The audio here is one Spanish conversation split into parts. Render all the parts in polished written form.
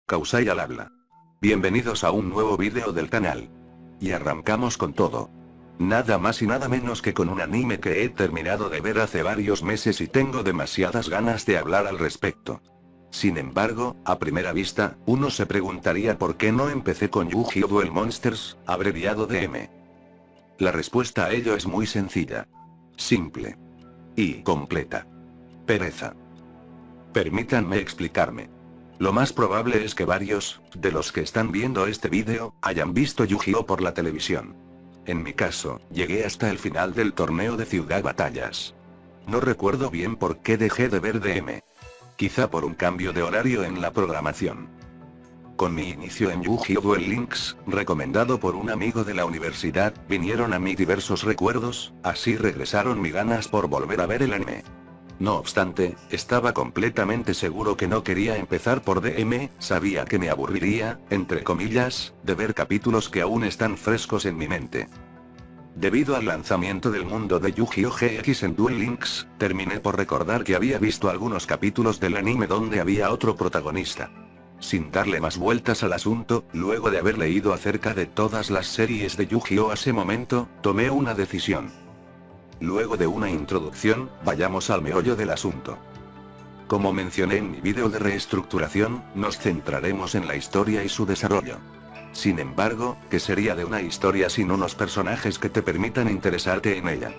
Kausai al habla. Bienvenidos a un nuevo vídeo del canal. Y arrancamos con todo. Nada más y nada menos que con un anime que he terminado de ver hace varios meses y tengo demasiadas ganas de hablar al respecto. Sin embargo, a primera vista, uno se preguntaría por qué no empecé con Yu-Gi-Oh! Duel Monsters, abreviado DM. La respuesta a ello es muy sencilla. Simple. Y completa. Pereza. Permítanme explicarme. Lo más probable es que varios, de los que están viendo este vídeo, hayan visto Yu-Gi-Oh! Por la televisión. En mi caso, llegué hasta el final del torneo de Ciudad Batallas. No recuerdo bien por qué dejé de ver DM. Quizá por un cambio de horario en la programación. Con mi inicio en Yu-Gi-Oh! Duel Links, recomendado por un amigo de la universidad, vinieron a mí diversos recuerdos, así regresaron mis ganas por volver a ver el anime. No obstante, estaba completamente seguro que no quería empezar por DM, sabía que me aburriría, entre comillas, de ver capítulos que aún están frescos en mi mente. Debido al lanzamiento del mundo de Yu-Gi-Oh! GX en Duel Links, terminé por recordar que había visto algunos capítulos del anime donde había otro protagonista. Sin darle más vueltas al asunto, luego de haber leído acerca de todas las series de Yu-Gi-Oh! A ese momento, tomé una decisión. Luego de una introducción, vayamos al meollo del asunto. Como mencioné en mi vídeo de reestructuración, nos centraremos en la historia y su desarrollo. Sin embargo, ¿qué sería de una historia sin unos personajes que te permitan interesarte en ella?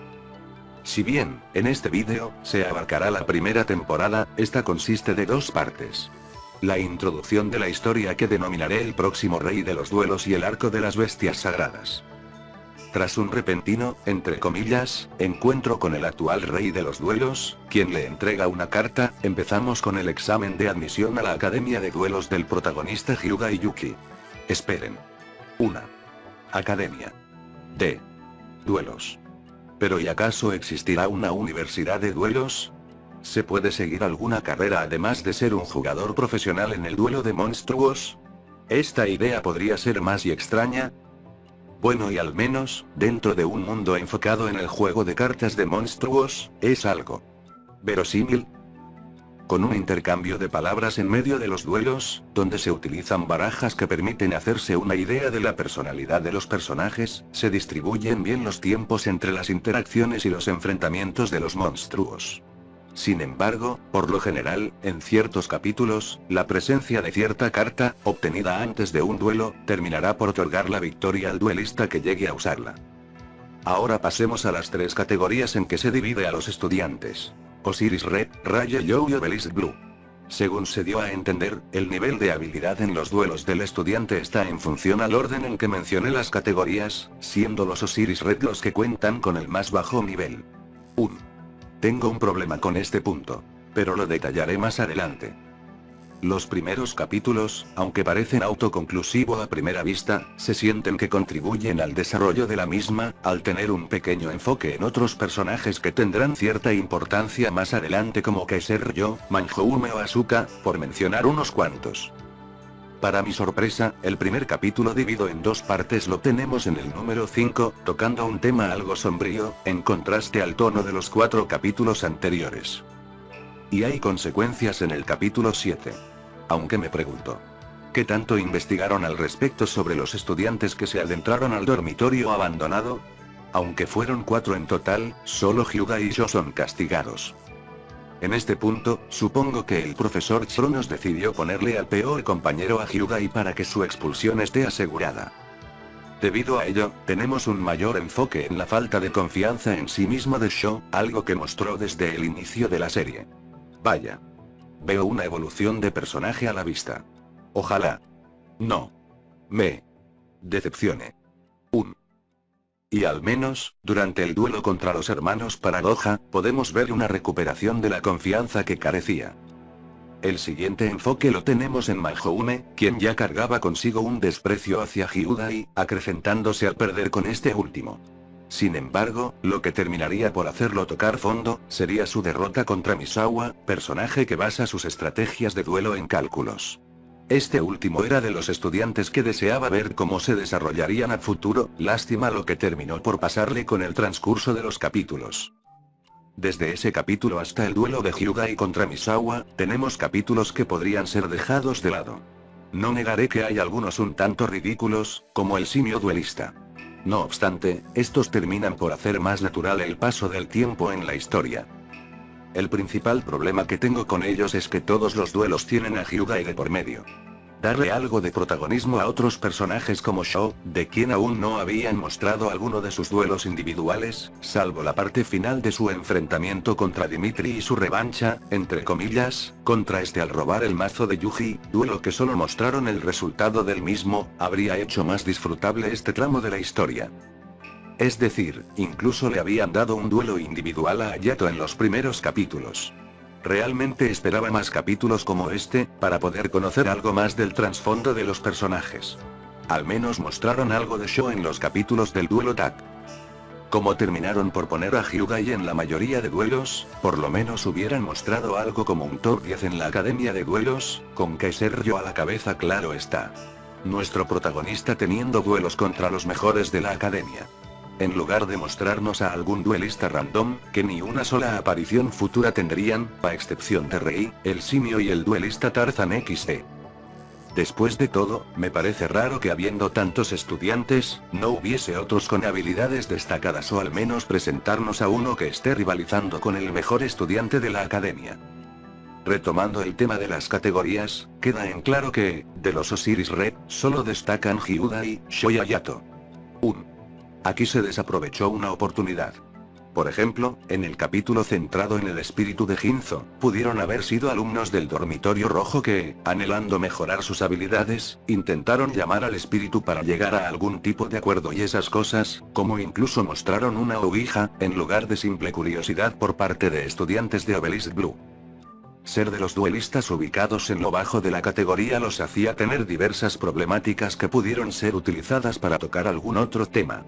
Si bien, en este vídeo, se abarcará la primera temporada, esta consiste de dos partes. La introducción de la historia que denominaré el próximo rey de los duelos y el arco de las bestias sagradas. Tras un repentino, entre comillas, encuentro con el actual rey de los duelos, quien le entrega una carta, empezamos con el examen de admisión a la academia de duelos del protagonista Hyuga y Yuki. Esperen. 1. Academia de duelos. ¿Pero y acaso existirá una universidad de duelos? ¿Se puede seguir alguna carrera además de ser un jugador profesional en el duelo de monstruos? ¿Esta idea podría ser más y extraña? Bueno, y al menos, dentro de un mundo enfocado en el juego de cartas de monstruos, es algo verosímil. Con un intercambio de palabras en medio de los duelos, donde se utilizan barajas que permiten hacerse una idea de la personalidad de los personajes, se distribuyen bien los tiempos entre las interacciones y los enfrentamientos de los monstruos. Sin embargo, por lo general, en ciertos capítulos, la presencia de cierta carta, obtenida antes de un duelo, terminará por otorgar la victoria al duelista que llegue a usarla. Ahora pasemos a las tres categorías en que se divide a los estudiantes. Osiris Red, Raya You y Obelisk Blue. Según se dio a entender, el nivel de habilidad en los duelos del estudiante está en función al orden en que mencioné las categorías, siendo los Osiris Red los que cuentan con el más bajo nivel. 1. Tengo un problema con este punto, pero lo detallaré más adelante. Los primeros capítulos, aunque parecen autoconclusivos a primera vista, se sienten que contribuyen al desarrollo de la misma, al tener un pequeño enfoque en otros personajes que tendrán cierta importancia más adelante como Kaiser Ryo, Manjoume o Asuka, por mencionar unos cuantos. Para mi sorpresa, el primer capítulo dividido en dos partes lo tenemos en el número 5, tocando un tema algo sombrío, en contraste al tono de los 4 capítulos anteriores. Y hay consecuencias en el capítulo 7. Aunque me pregunto, ¿qué tanto investigaron al respecto sobre los estudiantes que se adentraron al dormitorio abandonado? Aunque fueron 4 en total, solo Hyuga y Yo son castigados. En este punto, supongo que el profesor Chronos decidió ponerle al peor compañero a Hyuga y para que su expulsión esté asegurada. Debido a ello, tenemos un mayor enfoque en la falta de confianza en sí mismo de Sho, algo que mostró desde el inicio de la serie. Vaya. Veo una evolución de personaje a la vista. Ojalá no me decepcione. Y al menos, durante el duelo contra los hermanos Paradoja, podemos ver una recuperación de la confianza que carecía. El siguiente enfoque lo tenemos en Manjoume, quien ya cargaba consigo un desprecio hacia Hyuga, acrecentándose al perder con este último. Sin embargo, lo que terminaría por hacerlo tocar fondo, sería su derrota contra Misawa, personaje que basa sus estrategias de duelo en cálculos. Este último era de los estudiantes que deseaba ver cómo se desarrollarían a futuro, lástima lo que terminó por pasarle con el transcurso de los capítulos. Desde ese capítulo hasta el duelo de Hyuga contra Misawa, tenemos capítulos que podrían ser dejados de lado. No negaré que hay algunos un tanto ridículos, como el simio duelista. No obstante, estos terminan por hacer más natural el paso del tiempo en la historia. El principal problema que tengo con ellos es que todos los duelos tienen a Hyuga de por medio. Darle algo de protagonismo a otros personajes como Sho, de quien aún no habían mostrado alguno de sus duelos individuales, salvo la parte final de su enfrentamiento contra Dimitri y su revancha, entre comillas, contra este al robar el mazo de Yuji, duelo que solo mostraron el resultado del mismo, habría hecho más disfrutable este tramo de la historia. Es decir, incluso le habían dado un duelo individual a Hayato en los primeros capítulos. Realmente esperaba más capítulos como este, para poder conocer algo más del trasfondo de los personajes. Al menos mostraron algo de Sho en los capítulos del duelo tag. Como terminaron por poner a Hyugai en la mayoría de duelos, por lo menos hubieran mostrado algo como un top 10 en la academia de duelos, con Kaiser Ryo a la cabeza, claro está. Nuestro protagonista teniendo duelos contra los mejores de la academia. En lugar de mostrarnos a algún duelista random, que ni una sola aparición futura tendrían, a excepción de Rei, el simio y el duelista Tarzan XD. Después de todo, me parece raro que habiendo tantos estudiantes, no hubiese otros con habilidades destacadas o al menos presentarnos a uno que esté rivalizando con el mejor estudiante de la academia. Retomando el tema de las categorías, queda en claro que, de los Osiris Red, solo destacan Hyugai, Sho y Hayato. Aquí se desaprovechó una oportunidad. Por ejemplo, en el capítulo centrado en el espíritu de Ginzo, pudieron haber sido alumnos del dormitorio rojo que, anhelando mejorar sus habilidades, intentaron llamar al espíritu para llegar a algún tipo de acuerdo y esas cosas, como incluso mostraron una ouija, en lugar de simple curiosidad por parte de estudiantes de Obelisk Blue. Ser de los duelistas ubicados en lo bajo de la categoría los hacía tener diversas problemáticas que pudieron ser utilizadas para tocar algún otro tema.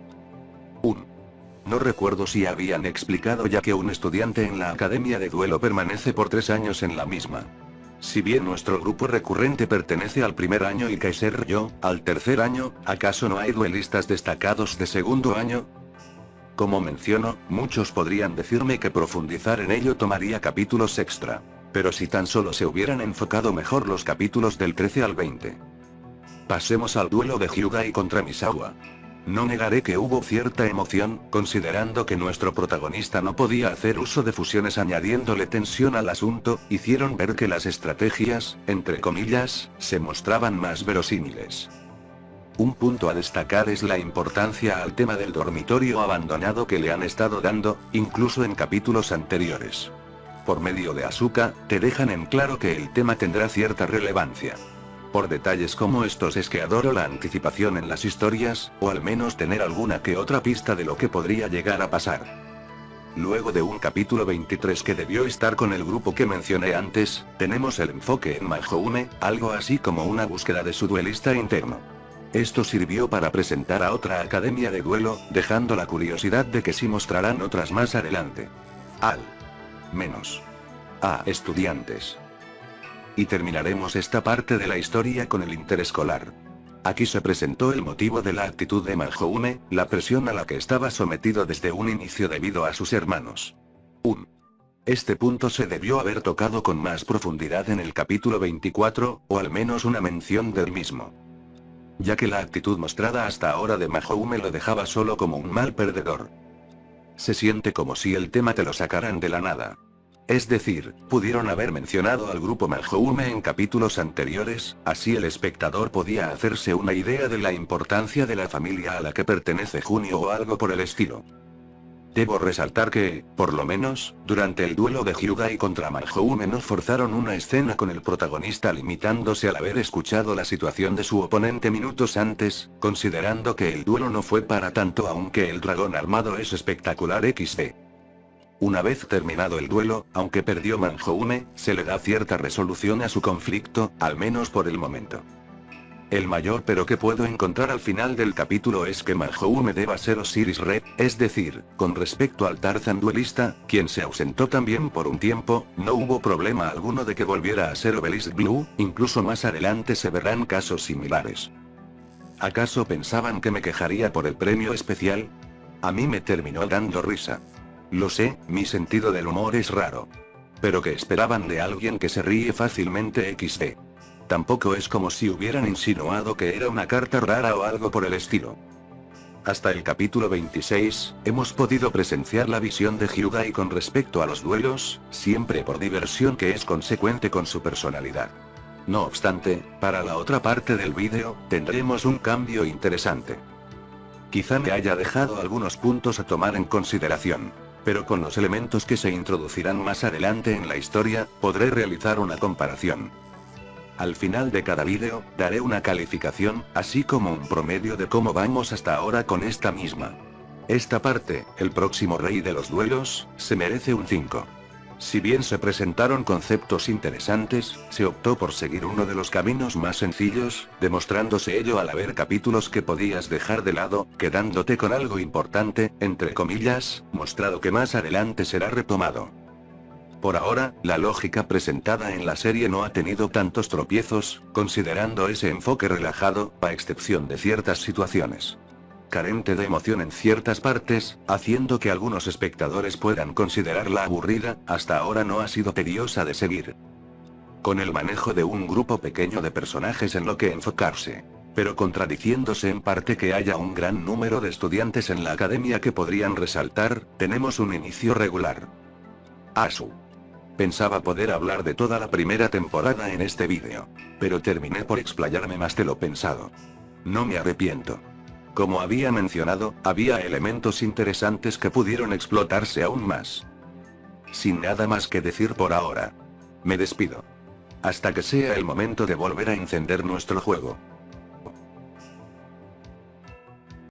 No recuerdo si habían explicado ya que un estudiante en la academia de duelo permanece por 3 años en la misma. Si bien nuestro grupo recurrente pertenece al primer año y Kaiser Ryo, al tercer año, ¿acaso no hay duelistas destacados de segundo año? Como menciono, muchos podrían decirme que profundizar en ello tomaría capítulos extra. Pero si tan solo se hubieran enfocado mejor los capítulos del 13 al 20. Pasemos al duelo de Hyugai contra Misawa. No negaré que hubo cierta emoción, considerando que nuestro protagonista no podía hacer uso de fusiones añadiéndole tensión al asunto, hicieron ver que las estrategias, entre comillas, se mostraban más verosímiles. Un punto a destacar es la importancia al tema del dormitorio abandonado que le han estado dando, incluso en capítulos anteriores. Por medio de Asuka, te dejan en claro que el tema tendrá cierta relevancia. Por detalles como estos es que adoro la anticipación en las historias, o al menos tener alguna que otra pista de lo que podría llegar a pasar. Luego de un capítulo 23 que debió estar con el grupo que mencioné antes, tenemos el enfoque en Mahoume, algo así como una búsqueda de su duelista interno. Esto sirvió para presentar a otra academia de duelo, dejando la curiosidad de que sí mostrarán otras más adelante. Al menos a estudiantes. Y terminaremos esta parte de la historia con el interescolar. Aquí se presentó el motivo de la actitud de Mahoume, la presión a la que estaba sometido desde un inicio debido a sus hermanos. Este punto se debió haber tocado con más profundidad en el capítulo 24, o al menos una mención del mismo. Ya que la actitud mostrada hasta ahora de Mahoume lo dejaba solo como un mal perdedor. Se siente como si el tema te lo sacaran de la nada. Es decir, pudieron haber mencionado al grupo Mahoume en capítulos anteriores, así el espectador podía hacerse una idea de la importancia de la familia a la que pertenece Junio o algo por el estilo. Debo resaltar que, por lo menos, durante el duelo de Hyugai contra Mahoume no forzaron una escena con el protagonista limitándose al haber escuchado la situación de su oponente minutos antes, considerando que el duelo no fue para tanto aunque el dragón armado es espectacular XD. Una vez terminado el duelo, aunque perdió Mahoume, se le da cierta resolución a su conflicto, al menos por el momento. El mayor pero que puedo encontrar al final del capítulo es que Mahoume deba ser Osiris Red, es decir, con respecto al Tarzan duelista, quien se ausentó también por un tiempo, no hubo problema alguno de que volviera a ser Obelisk Blue, incluso más adelante se verán casos similares. ¿Acaso pensaban que me quejaría por el premio especial? A mí me terminó dando risa. Lo sé, mi sentido del humor es raro. Pero ¿qué esperaban de alguien que se ríe fácilmente XD? Tampoco es como si hubieran insinuado que era una carta rara o algo por el estilo. Hasta el capítulo 26, hemos podido presenciar la visión de Hyundai con respecto a los duelos, siempre por diversión que es consecuente con su personalidad. No obstante, para la otra parte del vídeo, tendremos un cambio interesante. Quizá me haya dejado algunos puntos a tomar en consideración, pero con los elementos que se introducirán más adelante en la historia, podré realizar una comparación. Al final de cada vídeo, daré una calificación, así como un promedio de cómo vamos hasta ahora con esta misma. Esta parte, el próximo rey de los duelos, se merece un 5. Si bien se presentaron conceptos interesantes, se optó por seguir uno de los caminos más sencillos, demostrándose ello al haber capítulos que podías dejar de lado, quedándote con algo importante, entre comillas, mostrado que más adelante será retomado. Por ahora, la lógica presentada en la serie no ha tenido tantos tropiezos, considerando ese enfoque relajado, a excepción de ciertas situaciones. Carente de emoción en ciertas partes, haciendo que algunos espectadores puedan considerarla aburrida, hasta ahora no ha sido tediosa de seguir. Con el manejo de un grupo pequeño de personajes en lo que enfocarse, pero contradiciéndose en parte que haya un gran número de estudiantes en la academia que podrían resaltar, tenemos un inicio regular. Asu. Pensaba poder hablar de toda la primera temporada en este vídeo, pero terminé por explayarme más de lo pensado. No me arrepiento. Como había mencionado, había elementos interesantes que pudieron explotarse aún más. Sin nada más que decir por ahora. Me despido. Hasta que sea el momento de volver a encender nuestro juego.